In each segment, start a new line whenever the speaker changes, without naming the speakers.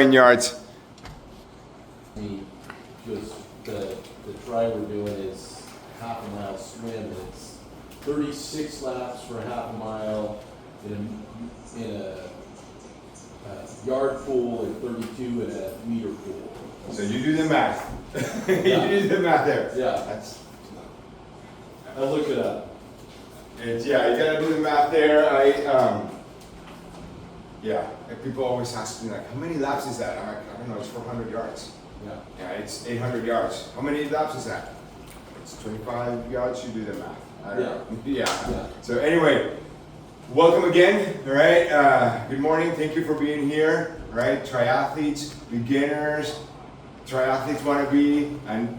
yards.
Just the try we're doing is half a mile swim, and it's 36 laps for half a mile in a yard pool and 32 in a meter pool.
So you do the math. You do the math there.
Yeah. I looked it up.
It's, you gotta do the math there. And people always ask me like, how many laps is that? I'm like, I don't know, it's 400 yards. Yeah, it's 800 yards. How many laps is that? It's 25 yards, you do the math. I don't know. Yeah. So anyway, welcome again, all right? Good morning, thank you for being here, all right? Triathletes, beginners, triathletes wannabe, and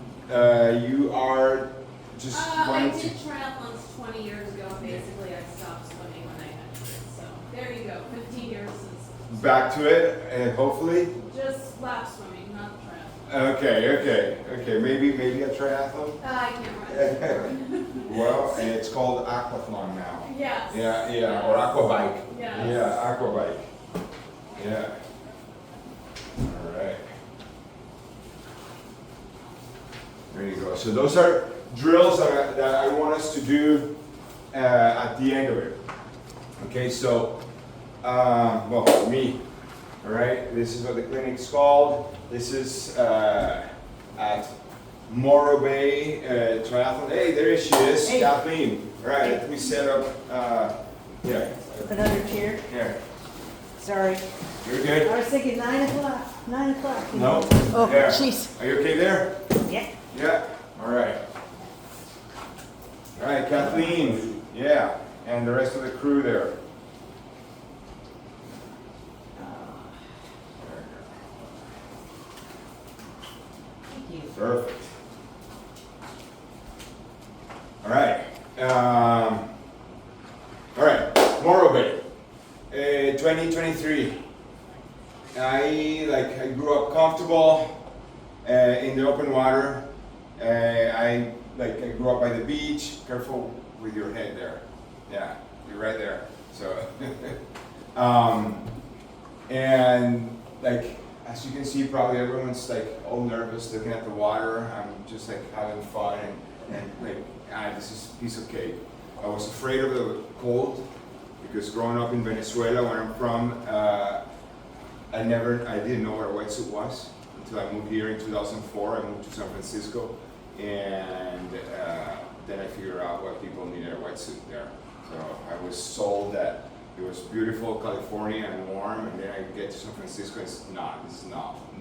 you are just
I did triathlons 20 years ago. Basically, I stopped swimming when I had kids. So there you go, 15 years since.
Back to it, and hopefully?
Just lap swimming, not triathlon.
Okay. Maybe a triathlon?
I can't run.
Well, and it's called aquathlon now.
Yes.
Yeah, or aquabike.
Yes.
Yeah, aquabike. Yeah. All right. There you go. So those are drills that I want us to do at the end of it. Okay, so, well, for me, all right, this is what the clinic's called. This is at Morro Bay Triathlon. Hey, there she is,
Hey.
Kathleen. All right, let me set up,
Another chair.
here.
Sorry.
You're good?
I was thinking 9 o'clock. 9 o'clock.
No?
Oh,
Yeah.
jeez.
Are you okay there?
Yeah.
Yeah, all right. All right, Kathleen, yeah, and the rest of the crew there.
Thank you.
Perfect. All right. Morro Bay, 2023. I grew up comfortable in the open water. I grew up by the beach. Careful with your head there. Yeah, you're right there. So, and as you can see, probably everyone's all nervous looking at the water. I'm just having fun and this is a piece of cake. I was afraid of the cold because growing up in Venezuela, where I'm from, I didn't know what a wetsuit was until I moved here in 2004. I moved to San Francisco, and then I figured out why people needed a wetsuit there. So I was sold that it was beautiful California and warm, and then I get to San Francisco, it's not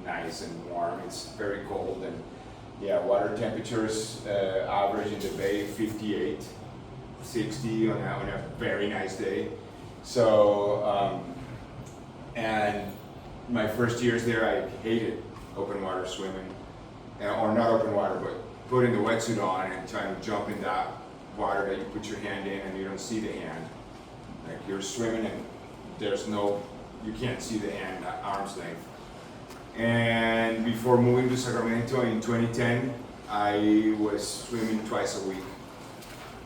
nice and warm. It's very cold, and water temperatures average in the bay 58, 60 on a very nice day. So, and my first years there, I hated open water swimming, or not open water, but putting the wetsuit on and trying to jump in that water that you put your hand in and you don't see the hand. Like you're swimming and you can't see the hand at arm's length. And before moving to Sacramento in 2010, I was swimming twice a week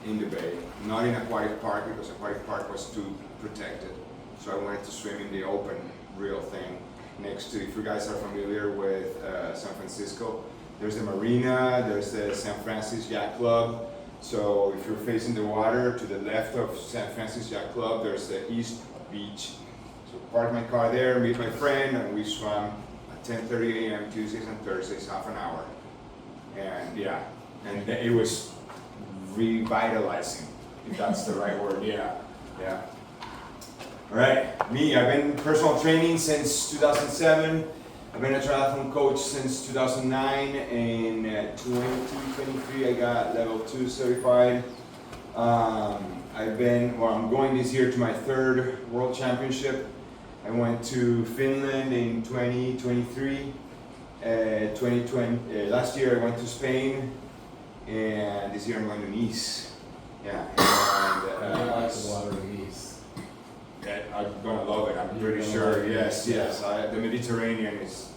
in the bay, not in aquatic park because aquatic park was too protected. So I wanted to swim in the open, real thing. Next to, if you guys are familiar with San Francisco, there's the marina, there's the San Francisco Yacht Club. So if you're facing the water, to the left of San Francisco Yacht Club, there's the East Beach. So park my car there, meet my friend, and we swam at 10:30 a.m. Tuesdays and Thursdays, half an hour. And and it was revitalizing, if that's the right word, yeah. All right, me, I've been personal training since 2007. I've been a triathlon coach since 2009. In 2023, I got level 2 certified. I'm going this year to my 3rd world championship. I went to Finland in 2023. Last year I went to Spain, and this year I'm going to Nice. Yeah.
I like the water in Nice.
I'm gonna love it. I'm pretty sure. Yes. The Mediterranean is,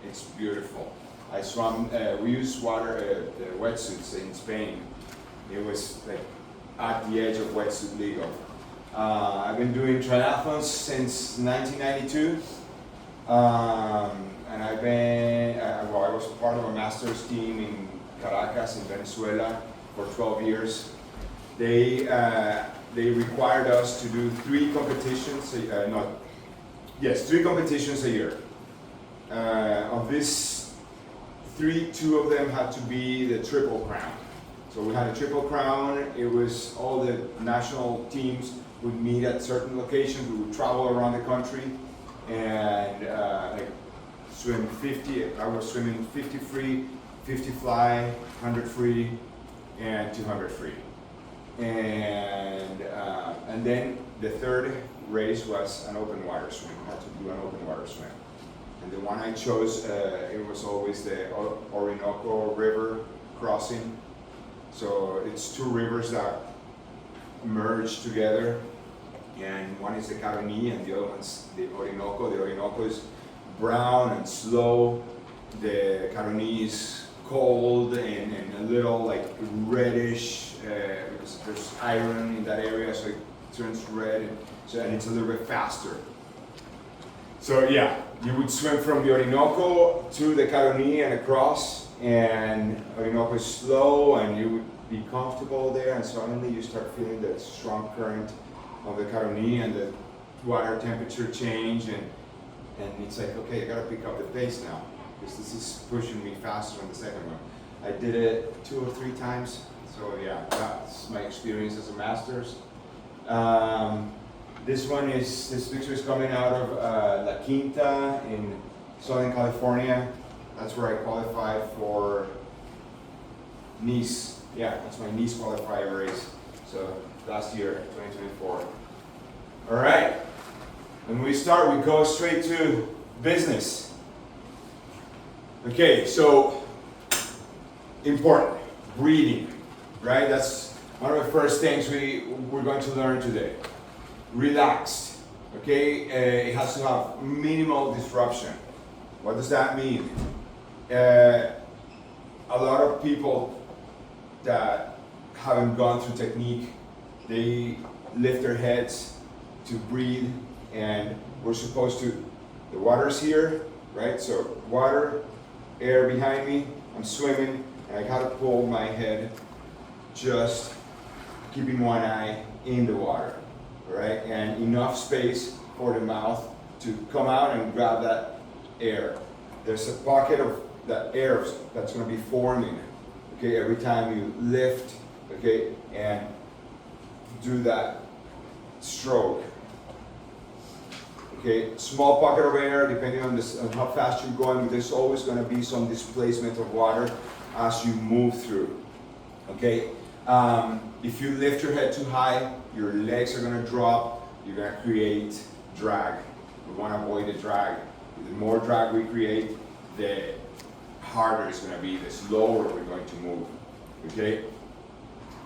it's beautiful. I swam. We used the wetsuits in Spain. It was at the edge of wetsuit legal. I've been doing triathlons since 1992. And I've been, well, I was part of a master's team in Caracas in Venezuela for 12 years. They required us to do 3 competitions, 3 competitions a year. Of this 3, 2 of them had to be the Triple Crown. So we had a Triple Crown. It was all the national teams would meet at certain locations. We would travel around the country and like swim 50. I was swimming 50 free, 50 fly, 100 free, and 200 free. And then the third race was an open water swim. I had to do an open water swim. And the one I chose, it was always the Orinoco River crossing. So it's 2 rivers that merge together. And one is the Caroni and the other one's the Orinoco. The Orinoco is brown and slow. The Caroni is cold and a little like reddish because there's iron in that area, so it turns red, and it's a little bit faster. So yeah, you would swim from the Orinoco to the Caroni and across, and Orinoco is slow and you would be comfortable there, and suddenly you start feeling the strong current of the Caroni and the water temperature change, and it's like, okay, I gotta pick up the pace now, because this is pushing me faster on the second one. I did it 2 or 3 times, so yeah, that's my experience as a master's. This picture is coming out of La Quinta in Southern California. That's where I qualified for Nice. Yeah, that's my Nice qualifier race. So last year, 2024. All right, when we start, we go straight to business. Okay, so important, breathing, right? That's one of the first things we're going to learn today. Relaxed, okay? It has to have minimal disruption. What does that mean? A lot of people that haven't gone through technique, they lift their heads to breathe, and we're supposed to, the water's here, right? So water, air behind me, I'm swimming, and I gotta pull my head, just keeping one eye in the water, right? And enough space for the mouth to come out and grab that air. There's a pocket of that air that's gonna be forming, okay, every time you lift, okay, and do that stroke. Okay, small pocket of air, depending on how fast you're going, there's always going to be some displacement of water as you move through. Okay, if you lift your head too high, your legs are going to drop, you're going to create drag. We want to avoid the drag. The more drag we create, the harder it's going to be, the slower we're going to move. Okay,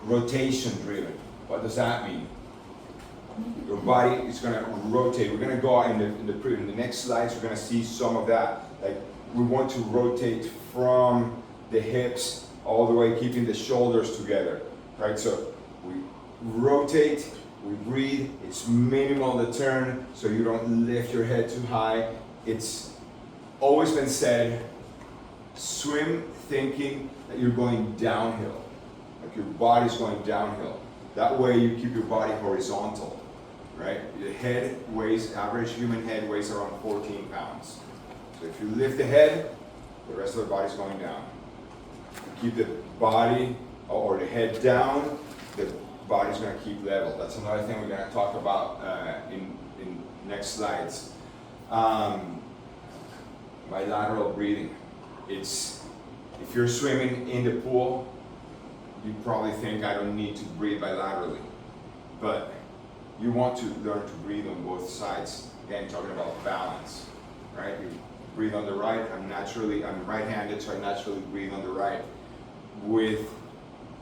rotation driven. What does that mean? Your body is going to rotate. We're going to go in the next slides. We're going to see some of that. Like, we want to rotate from the hips all the way, keeping the shoulders together, right? So we rotate, we breathe. It's minimal the turn, so you don't lift your head too high. It's always been said, swim thinking that you're going downhill, like your body's going downhill. That way you keep your body horizontal. Right? The head weighs, average human head weighs around 14 pounds. So if you lift the head, the rest of the body's going down. Keep the body or the head down, the body's going to keep level. That's another thing we're going to talk about in next slides. Bilateral breathing. It's, if you're swimming in the pool, you probably think I don't need to breathe bilaterally. But you want to learn to breathe on both sides. Again, talking about balance, right? You breathe on the right. I'm right-handed, so I naturally breathe on the right. With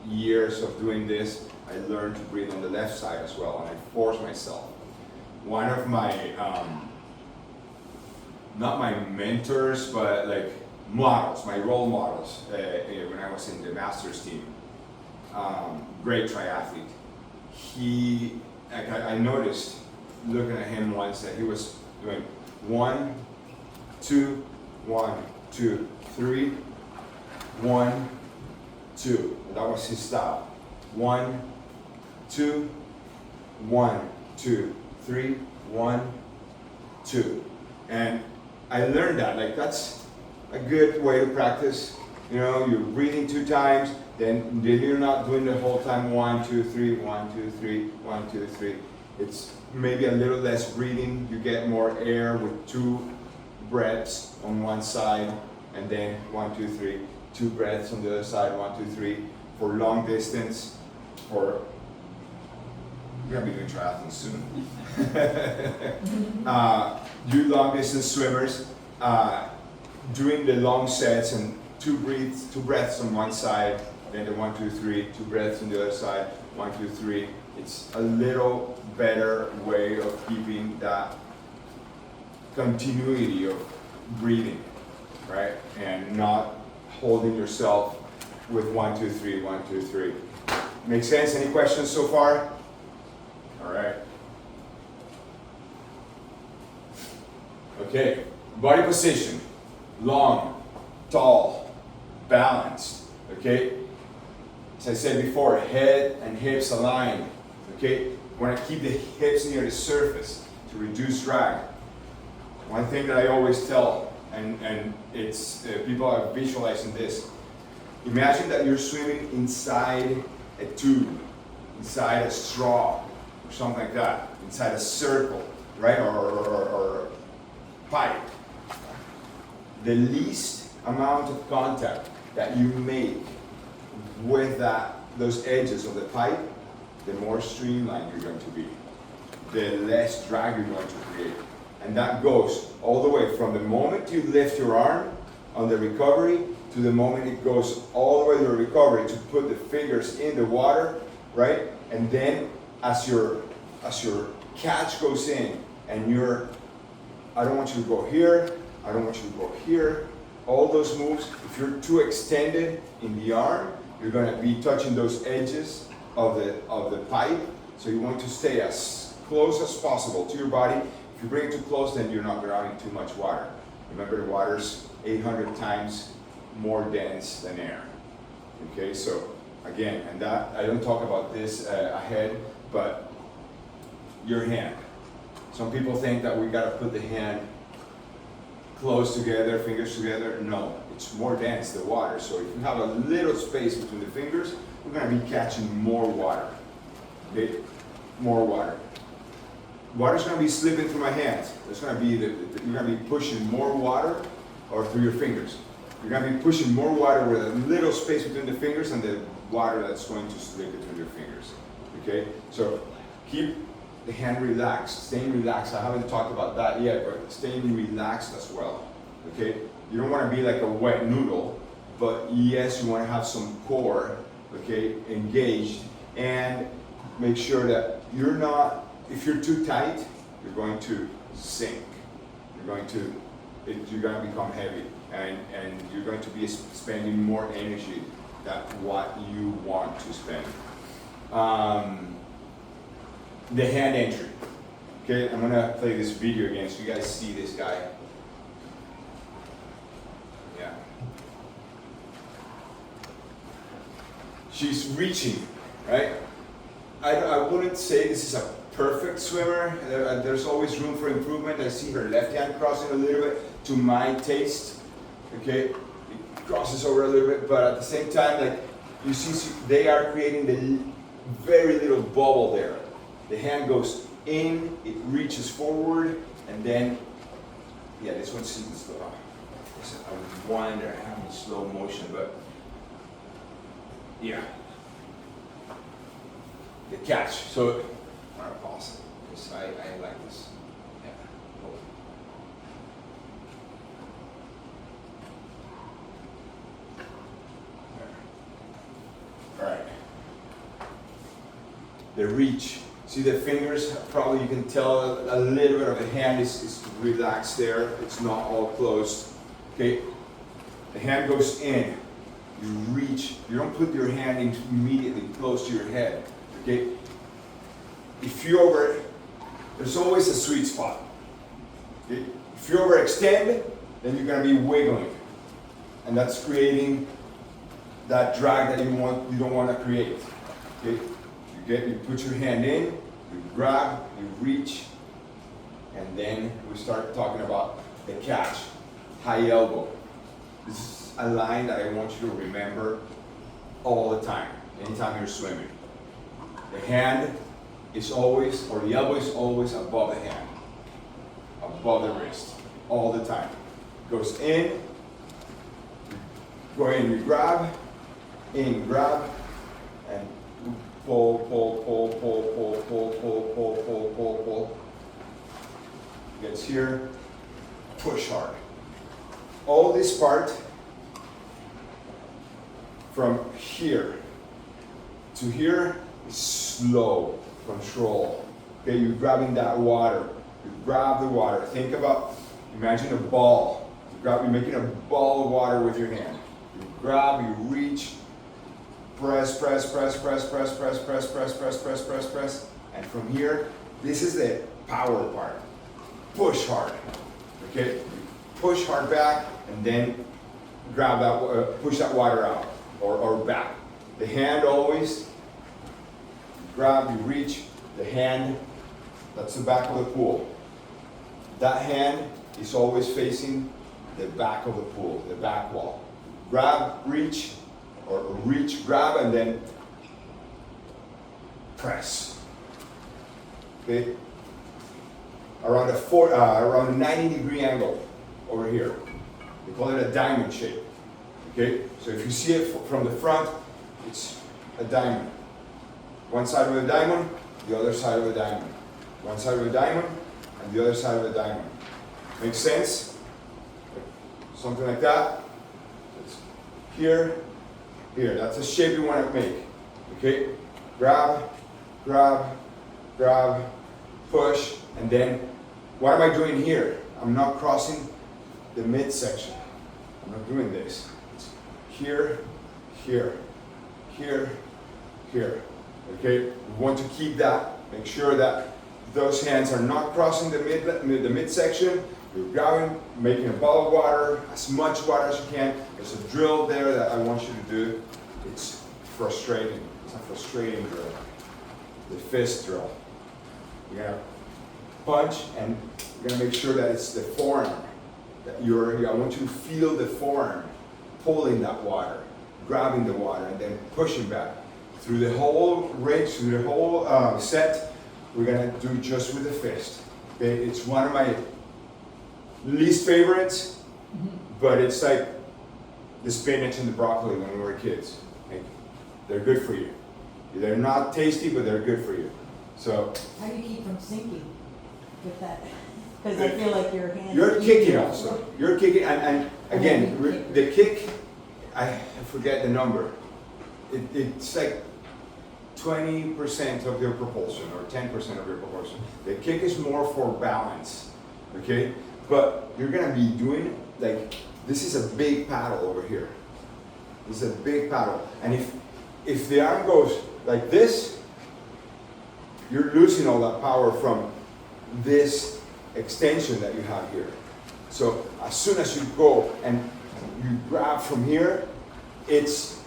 years of doing this, I learned to breathe on the left side as well, and I force myself. One of my, not my mentors, but like models, my role models, when I was in the master's team, great triathlete. I noticed looking at him once that he was doing 1, 2, 1, 2, 3, 1, 2. That was his style. 1, 2, 1, 2, 3, 1, 2. And I learned that, like that's a good way to practice. You know, you're breathing 2 times, then you're not doing the whole time 1, 2, 3, 1, 2, 3, 1, 2, 3. It's maybe a little less breathing. You get more air with 2 breaths on one side, and then 1, 2, 3, 2 breaths on the other side, 1, 2, 3. For long distance, for we're gonna be doing triathlons soon. You long distance swimmers, doing the long sets and 2 breaths on one side, then the 1, 2, 3, 2 breaths on the other side, 1, 2, 3. It's a little better way of keeping that continuity of breathing, right? And not holding yourself with 1, 2, 3, 1, 2, 3. Make sense? Any questions so far? All right. Okay, body position, long, tall, balanced, okay? As I said before, head and hips aligned, okay? You want to keep the hips near the surface to reduce drag. One thing that I always tell, and it's people are visualizing this. Imagine that you're swimming inside a tube, inside a straw, or something like that, inside a circle, right? Or pipe. The least amount of contact that you make with those edges of the pipe, the more streamlined you're going to be, the less drag you're going to create. And that goes all the way from the moment you lift your arm on the recovery to the moment it goes all the way to the recovery to put the fingers in the water, right? And then as your catch goes in and I don't want you to go here, I don't want you to go here, all those moves, if you're too extended in the arm, you're going to be touching those edges of the pipe. So you want to stay as close as possible to your body. If you bring it too close, then you're not grabbing too much water. Remember, the water's 800 times more dense than air. Okay, so again, and that I don't talk about this ahead, but your hand. Some people think that we gotta put the hand close together, fingers together. No, it's more dense, the water. So if you have a little space between the fingers, we're gonna be catching more water. Okay, more water. Water's gonna be slipping through my hands. There's gonna be you're gonna be pushing more water, or through your fingers. You're gonna be pushing more water with a little space between the fingers and the water that's going to slip between your fingers. Okay, so keep the hand relaxed, staying relaxed. I haven't talked about that yet, but staying relaxed as well. Okay, you don't want to be like a wet noodle, but yes, you want to have some core, okay, engaged, and make sure that you're not. If you're too tight, you're going to sink. You're going to become heavy, and you're going to be spending more energy than what you want to spend. The hand entry. Okay, I'm gonna play this video again so you guys see this guy. Yeah. She's reaching, right? I wouldn't say this is a perfect swimmer. There's always room for improvement. I see her left hand crossing a little bit to my taste. Okay, it crosses over a little bit, but at the same time, like you see, they are creating the very little bubble there. The hand goes in, it reaches forward, and then, yeah, this one's slow. I wonder how in slow motion, but yeah. The catch. So I'm gonna pause it because I like this. Yeah. All right. The reach. See the fingers? Probably you can tell a little bit of the hand is relaxed there. It's not all closed. Okay. The hand goes in. You reach. You don't put your hand in immediately close to your head. Okay. If you there's always a sweet spot. Okay? If you overextend, then you're gonna be wiggling. And that's creating that drag that you don't want to create. Okay? You put your hand in, you grab, you reach, and then we start talking about the catch, high elbow. This is a line that I want you to remember all the time, anytime you're swimming. The hand is always, or the elbow is always above the hand, above the wrist, all the time. Goes in, go in, you grab, in, grab, and pull, pull, pull, pull, pull, pull, pull, pull, pull, pull, pull. Gets here, push hard. All this part from here to here is slow control. Okay, you're grabbing that water. You grab the water. Think about, imagine a ball. You're making a ball of water with your hand. You grab, you reach, press, press, press, press, press, press, press, press, press, press, press, press. And from here, this is the power part. Push hard. Okay? You push hard back and then grab that, push that water out or back. The hand always, grab, you reach, the hand, that's the back of the pool. That hand is always facing the back of the pool, the back wall. Grab, reach, or reach, grab, and then press. Okay? Around a 90-degree angle over here. We call it a diamond shape. Okay? So if you see it from the front, it's a diamond. One side of a diamond, the other side of a diamond. One side of a diamond, and the other side of a diamond. Makes sense? Something like that. It's here, here. That's the shape you want to make. Okay? Grab, grab, grab, push, and then what am I doing here? I'm not crossing the midsection. I'm not doing this. It's here, here, here, here. Okay? We want to keep that. Make sure that those hands are not crossing the midsection. You're grabbing, making a ball of water, as much water as you can. There's a drill there that I want you to do. It's frustrating. It's a frustrating drill. The fist drill. You're gonna punch and you're gonna make sure that it's the forearm. That I want you to feel the forearm pulling that water, grabbing the water, and then pushing back. Through the whole range, through the whole set, we're gonna do just with the fist. Okay, it's one of my least favorites, but it's like the spinach and the broccoli when we were kids. Like, they're good for you. They're not tasty, but they're good for you. So
How do you keep from sinking with that? Because I feel like your hand.
you're kicking also. You're kicking, and again, the kick, I forget the number. It's like 20% of your propulsion or 10% of your propulsion. The kick is more for balance, okay? But you're gonna be doing, like, this is a big paddle over here. This is a big paddle. And if the arm goes like this, you're losing all that power from this extension that you have here. So as soon as you go and you grab from here, it's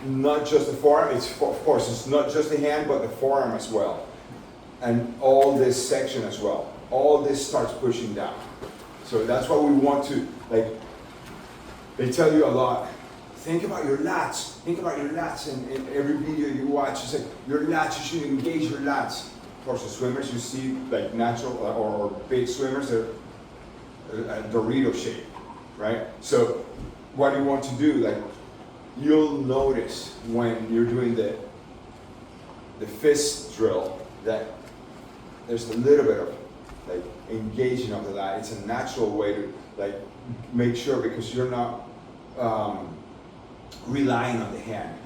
not just the forearm, of course, it's not just the hand, but the forearm as well. And all this section as well. All this starts pushing down. So that's what we want to, like, they tell you a lot. Think about your lats. Think about your lats in every video you watch. You say, your lats, you should engage your lats. Of course, the swimmers you see, like natural or big swimmers, they're a Dorito shape, right? So what you want to do, like, you'll notice when you're doing the fist drill that there's a little bit of like engaging of the lat. It's a natural way to like make sure, because you're not relying on the hand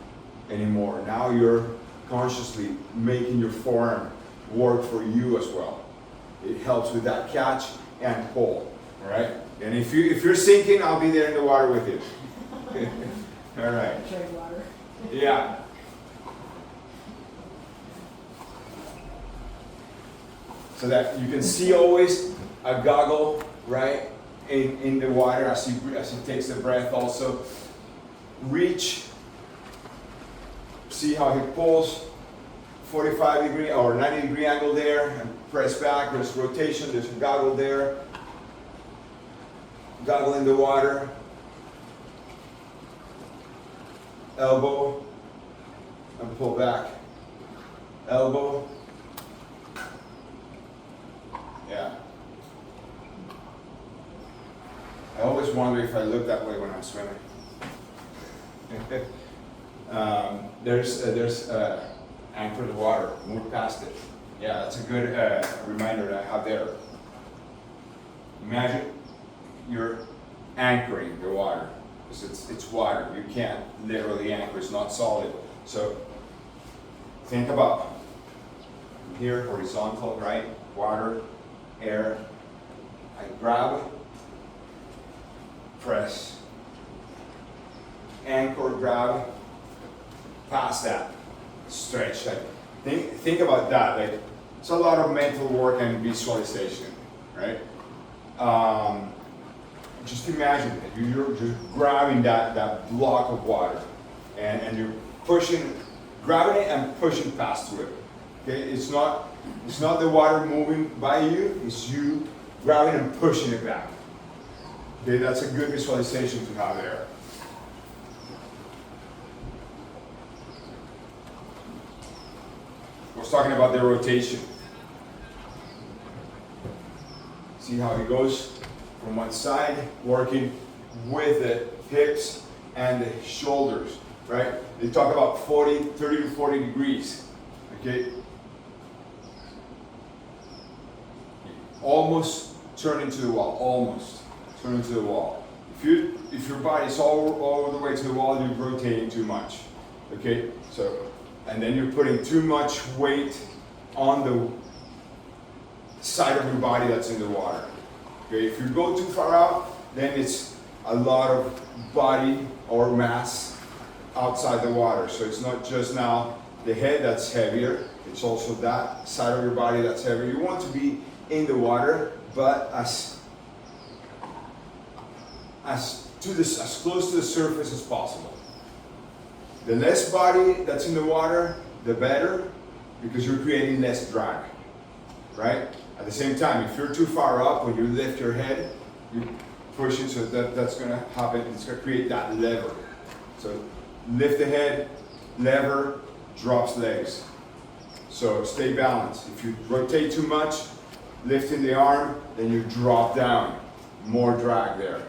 anymore. Now you're consciously making your forearm work for you as well. It helps with that catch and pull. All right. And if you're sinking, I'll be there in the water with you. All right.
Trade water.
Yeah. So that you can see always a goggle, right? in the water as he takes the breath also. Reach. See how he pulls 45 degree or 90 degree angle there and press back. There's rotation, there's a goggle there. Goggle in the water. Elbow and pull back. Elbow. Yeah. I always wonder if I look that way when I'm swimming. There's anchor the water, move past it. Yeah, that's a good reminder that I have there. Imagine you're anchoring the water, because it's water. You can't literally anchor, it's not solid. So think about here, horizontal, right? Water, air. I grab, press, anchor, grab, past that, stretch. Like, think about that. Like, it's a lot of mental work and visualization, right? Just imagine that you're just grabbing that block of water, and you're grabbing it and pushing past through it. Okay, it's not the water moving by you, it's you grabbing and pushing it back. Okay, that's a good visualization to have there. I was talking about the rotation. See how it goes from one side, working with the hips and the shoulders, right? They talk about 30 to 40 degrees, okay? Almost turn into the wall, almost turn into the wall. If your body's all the way to the wall, you're rotating too much, okay? So, and then you're putting too much weight on the side of your body that's in the water. Okay, if you go too far out, then it's a lot of body or mass outside the water. So it's not just now the head that's heavier, it's also that side of your body that's heavier. You want to be in the water, but as close to the surface as possible. The less body that's in the water, the better, because you're creating less drag, right? At the same time, if you're too far up, when you lift your head, you push it, so that's going to happen. It's going to create that lever. So lift the head, lever, drops legs. So stay balanced. If you rotate too much, lifting the arm, then you drop down. More drag there,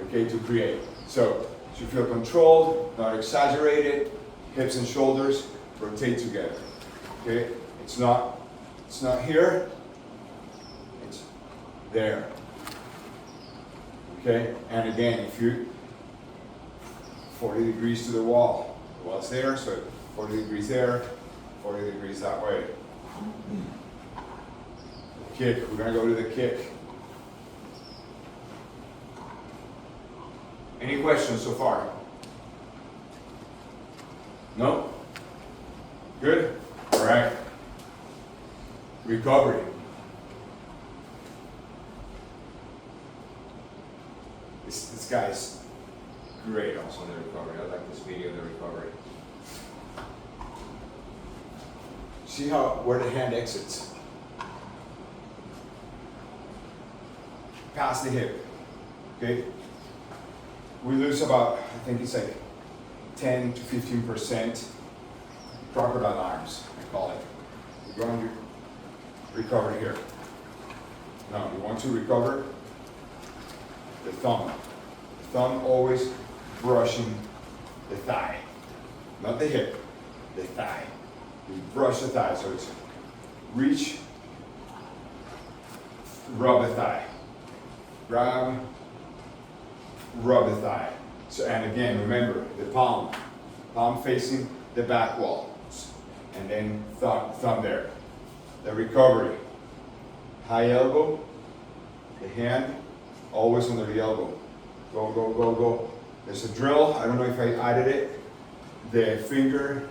okay, to create. So you feel controlled, not exaggerated, hips and shoulders rotate together, okay? It's not here, it's there, okay? And again, if you 40 degrees to the wall, the wall's there, so 40 degrees there, 40 degrees that way. Kick, we're gonna go to the kick. Any questions so far? No? Good? All right. Recovery. This guy's great also in the recovery. I like this video of the recovery. See where the hand exits? Past the hip. Okay? We lose about, I think it's like 10 to 15% crocodile arms, I call it. You're going to recover here. Now, you want to recover the thumb. The thumb always brushing the thigh. Not the hip, the thigh. You brush the thigh, so it's reach, rub the thigh. Grab, rub the thigh. So, and again, remember the palm facing the back wall, and then thumb there. The recovery, high elbow, the hand always under the elbow. Go, go, go, go. There's a drill. I don't know if I added it. The finger